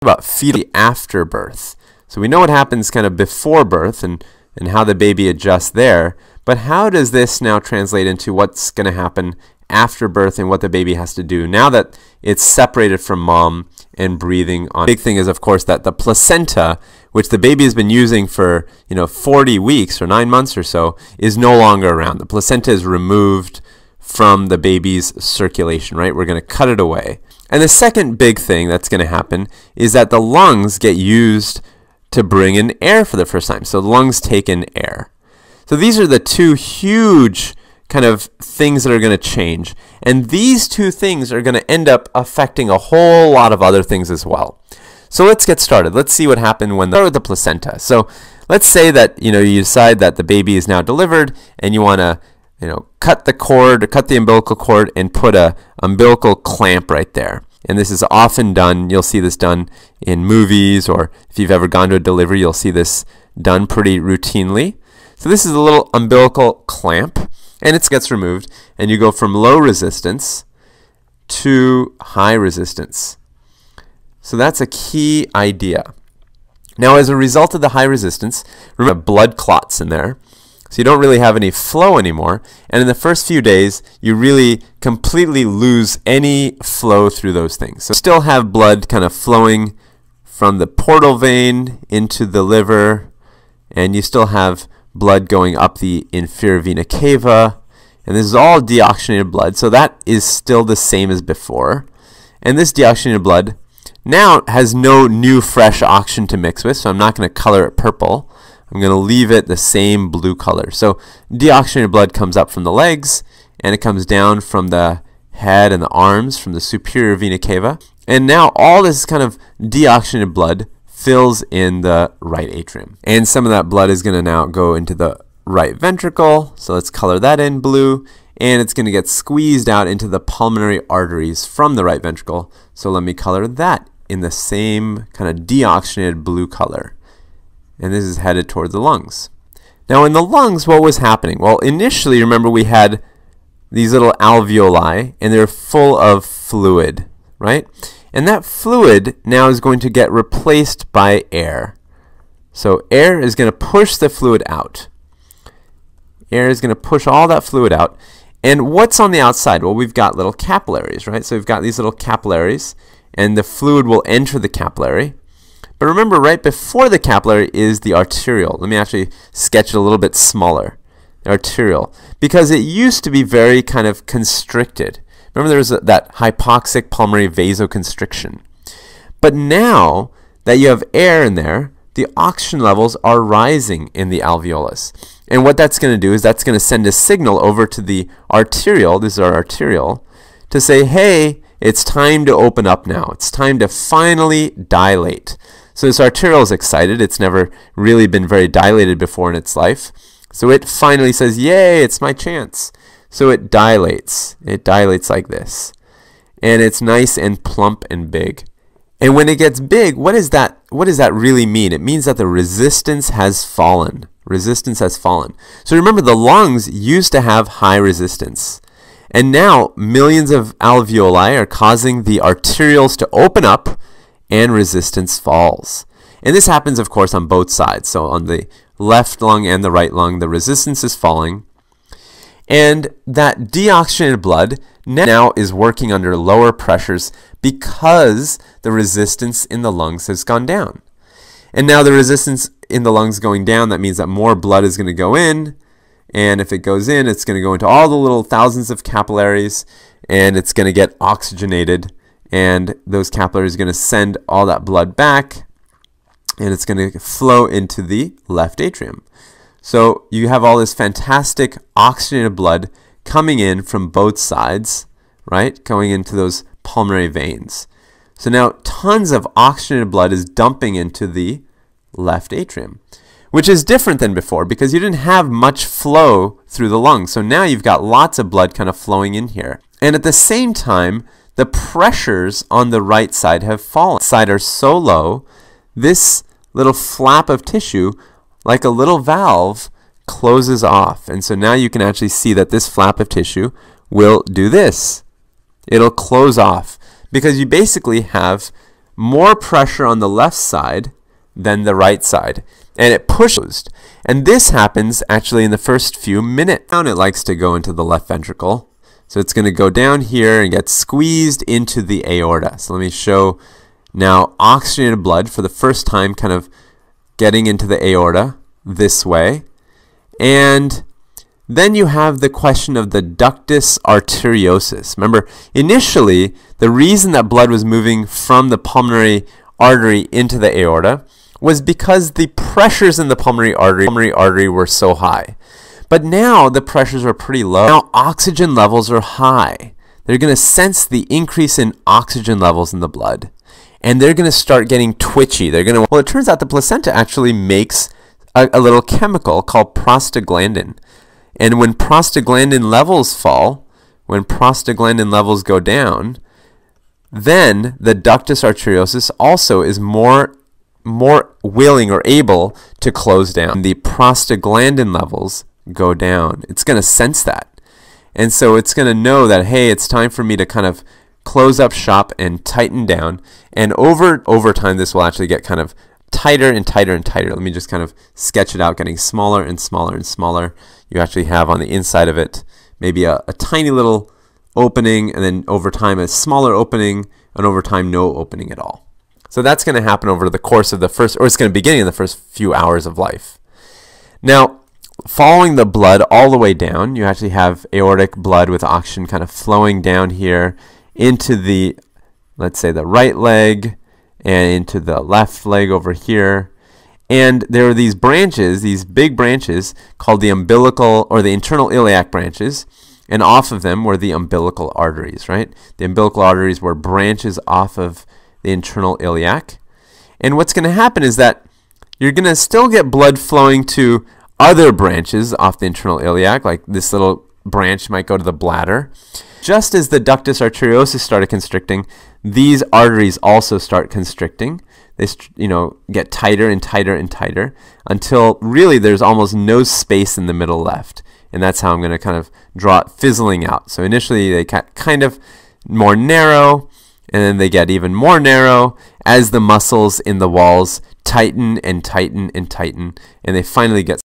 About fetal afterbirth. So we know what happens kind of before birth and how the baby adjusts there, but how does this now translate into what's going to happen after birth and what the baby has to do now that it's separated from mom and breathing on? The big thing is, of course, that the placenta, which the baby has been using for 40 weeks or 9 months or so, is no longer around. The placenta is removed from the baby's circulation, right? We're going to cut it away. And the second big thing that's going to happen is that the lungs get used to bring in air for the first time. So the lungs take in air. So these are the two huge kind of things that are going to change. And these two things are going to end up affecting a whole lot of other things as well. So let's get started. Let's see what happened when the placenta. So let's say that you decide that the baby is now delivered and you want to cut the cord, cut the umbilical cord and put a umbilical clamp right there. And this is often done, you'll see this done in movies, or if you've ever gone to a delivery, you'll see this done pretty routinely. So this is a little umbilical clamp, and it gets removed, and you go from low resistance to high resistance. So that's a key idea. Now, as a result of the high resistance, remember blood clots in there. So you don't really have any flow anymore, and in the first few days you really completely lose any flow through those things. So you still have blood kind of flowing from the portal vein into the liver, and you still have blood going up the inferior vena cava, and this is all deoxygenated blood, so that is still the same as before. And this deoxygenated blood now has no new fresh oxygen to mix with, so I'm not going to color it purple. I'm going to leave it the same blue color. So deoxygenated blood comes up from the legs, and it comes down from the head and the arms, from the superior vena cava. And now all this kind of deoxygenated blood fills in the right atrium. And some of that blood is going to now go into the right ventricle. So let's color that in blue. And it's going to get squeezed out into the pulmonary arteries from the right ventricle. So let me color that in the same kind of deoxygenated blue color. And this is headed towards the lungs. Now in the lungs, what was happening? Well, initially, remember, we had these little alveoli, and they're full of fluid, right? And that fluid now is going to get replaced by air. So air is going to push the fluid out. Air is going to push all that fluid out. And what's on the outside? Well, we've got little capillaries, right? So we've got these little capillaries, and the fluid will enter the capillary. But remember, right before the capillary is the arteriole. Let me actually sketch it a little bit smaller. The arteriole. Because it used to be very kind of constricted. Remember, there was that hypoxic pulmonary vasoconstriction. But now that you have air in there, the oxygen levels are rising in the alveolus. And what that's going to do is that's going to send a signal over to the arteriole, this is our arteriole, to say, hey, it's time to open up now. It's time to finally dilate. So this arteriole is excited. It's never really been very dilated before in its life. So it finally says, yay, it's my chance. So it dilates. It dilates like this. And it's nice and plump and big. And when it gets big, what does that really mean? It means that the resistance has fallen. Resistance has fallen. So remember, the lungs used to have high resistance. And now millions of alveoli are causing the arterioles to open up, and resistance falls. And this happens, of course, on both sides. So on the left lung and the right lung, the resistance is falling. And that deoxygenated blood now is working under lower pressures because the resistance in the lungs has gone down. And now the resistance in the lungs going down, that means that more blood is going to go in. And if it goes in, it's going to go into all the little thousands of capillaries, and it's going to get oxygenated. And those capillaries are going to send all that blood back, and it's going to flow into the left atrium. So you have all this fantastic oxygenated blood coming in from both sides, right? Going into those pulmonary veins. So now tons of oxygenated blood is dumping into the left atrium, which is different than before because you didn't have much flow through the lungs. So now you've got lots of blood kind of flowing in here. And at the same time, the pressures on the right side have fallen. Side are so low, this little flap of tissue, like a little valve, closes off. And so now you can actually see that this flap of tissue will do this. It'll close off because you basically have more pressure on the left side than the right side, and it pushes. And this happens actually in the first few minutes. It likes to go into the left ventricle. So it's going to go down here and get squeezed into the aorta. So let me show now oxygenated blood for the first time kind of getting into the aorta this way. And then you have the question of the ductus arteriosus. Remember, initially, the reason that blood was moving from the pulmonary artery into the aorta was because the pressures in the pulmonary artery were so high. But now the pressures are pretty low. Now oxygen levels are high. They're going to sense the increase in oxygen levels in the blood, and they're going to start getting twitchy. Well, it turns out the placenta actually makes a little chemical called prostaglandin. And when prostaglandin levels fall, when prostaglandin levels go down, then the ductus arteriosus also is more willing or able to close down. The prostaglandin levels go down. It's going to sense that. And so it's going to know that, hey, it's time for me to kind of close up shop and tighten down. And over time, this will actually get kind of tighter and tighter and tighter. Let me just kind of sketch it out, getting smaller and smaller and smaller. You actually have on the inside of it maybe a tiny little opening, and then over time a smaller opening, and over time no opening at all. So that's going to happen over the course of the first, or it's going to begin in the first few hours of life. Now, following the blood all the way down, you actually have aortic blood with oxygen kind of flowing down here into the, let's say, the right leg and into the left leg over here. And there are these branches, these big branches called the umbilical or the internal iliac branches, and off of them were the umbilical arteries, right? The umbilical arteries were branches off of the internal iliac. And what's going to happen is that you're going to still get blood flowing to other branches off the internal iliac, like this little branch might go to the bladder. Just as the ductus arteriosus started constricting, these arteries also start constricting. They get tighter and tighter and tighter until really there's almost no space in the middle left. And that's how I'm going to kind of draw it fizzling out. So initially they get kind of more narrow, and then they get even more narrow as the muscles in the walls tighten and tighten and tighten, and they finally get